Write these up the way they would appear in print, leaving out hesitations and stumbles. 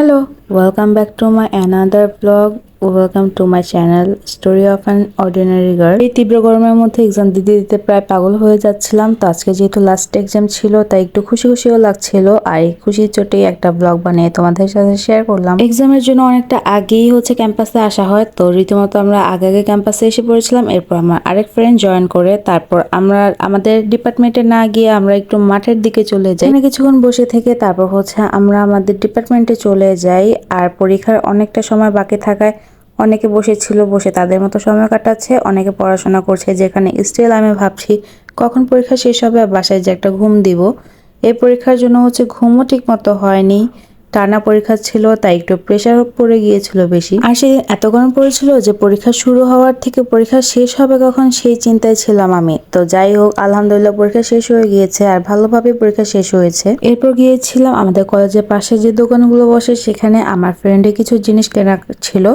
Hello, welcome back to my another vlog. Welcome to my channel story of an ordinary girl. এই তীব্র গরমের মধ্যে exam দিতে দিতে প্রায় পাগল হয়ে যাচ্ছিলাম। তো আজকে যেহেতু লাস্ট এক্সাম ছিল তাই একটু খুশি খুশিও লাগছিল, আর এই খুশির চোটে একটা ব্লগ বানিয়ে তোমাদের সাথে শেয়ার করলাম। এক্সামের জন্য অনেকটা আগেই ক্যাম্পাসে আসা হয়, তো রীতিমতো আমরা আগে আগে ক্যাম্পাসে এসে পড়েছিলাম। এরপর আমার আরেক ফ্রেন্ড জয়েন করে তারপর আমরা আমাদের ডিপার্টমেন্টে না গিয়ে আমরা একটু মাঠের দিকে চলে যাই। এখানে কিছুক্ষণ বসে থেকে তারপর আমরা আমাদের ডিপার্টমেন্টে চলে যাই। আর পরীক্ষার অনেকটা সময় বাকি থাকায় অনেকে বসে তাদের মতো সময় কাটাচ্ছে, অনেকে পড়াশোনা করছে। যেখানে স্টিল আমি ভাবছি কখন পরীক্ষা শেষ হবে আর বাসায় যে একটা ঘুম দিব। এই পরীক্ষার জন্য ঘুমও ঠিক মতো হয়নি, টানা পরীক্ষা ছিল তাই একটু প্রেশার পড়ে গিয়েছিল বেশি। আর সেদিন এত গরম পড়েছিল যে পরীক্ষা শুরু হওয়ার থেকে পরীক্ষা শেষ হবে কখন সেই চিন্তায় ছিলাম আমি। তো যাই হোক, আলহামদুলিল্লাহ পরীক্ষা শেষ হয়ে গিয়েছে আর ভালোভাবে পরীক্ষা শেষ হয়েছে। এরপর গিয়েছিলাম আমাদের কলেজের পাশে যে দোকানগুলো বসে, সেখানে আমার ফ্রেন্ডের কিছু জিনিস কেনা ছিল।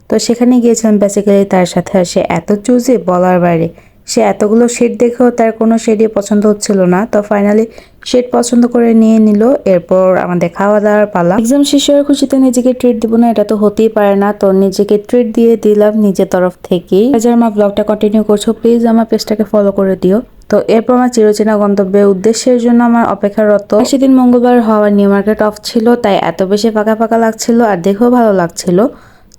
তো সেখানে গিয়েছিলাম বেসিক্যালি তার সাথে। সে এত চুজি বলার বাইরে, সে এতগুলো শেড দেখেও তার কোনো শেডই পছন্দ হচ্ছিল না। তো ফাইনালি শেড পছন্দ করে নিয়ে নিল। এরপর আমাদের খাওয়া দাওয়ার পালা। এক্সাম শেষ হওয়ার খুশিতে নিজেকে ট্রিট দিব না, এটা তো হতেই পারে না। তো নিজেকে ট্রিট দিয়ে দিলাম নিজের তরফ থেকেই। যারা আমার ব্লগটা কন্টিনিউ করছো প্লিজ আমার পেজটাকে ফলো করে দিও। তো এরপর আমার চিরচেনা গন্তব্যের উদ্দেশ্যের জন্য আমার অপেক্ষারত। সেদিন মঙ্গলবার হওয়ার নিউ মার্কেট অফ ছিল, তাই এত বেশি ফাঁকা ফাঁকা লাগছিল আর দেখেও ভালো লাগছিল।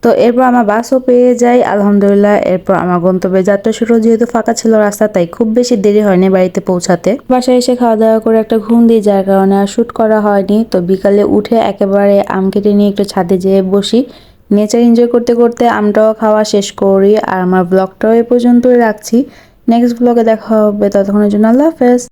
তো এরপর আমার বাসও পেয়ে যাই আলহামদুলিল্লাহ। এরপর আমার গন্তব্যের যাত্রা শুরু, যেহেতু ফাঁকা ছিল রাস্তা তাই খুব বেশি দেরি হয়নি বাড়িতে পৌঁছাতে। বাসায় এসে খাওয়া দাওয়া করে একটা ঘুম দিই, যার কারণে আর শ্যুট করা হয়নি। তো বিকালে উঠে একেবারে আম কেটে নিয়ে একটু ছাদে যেয়ে বসি, নেচার এনজয় করতে করতে আমটাও খাওয়া শেষ করি। আর আমার ব্লগটাও এ পর্যন্তই রাখছি। নেক্সট ব্লগে দেখা হবে, ততক্ষণের জন্য আল্লাহ হাফেজ।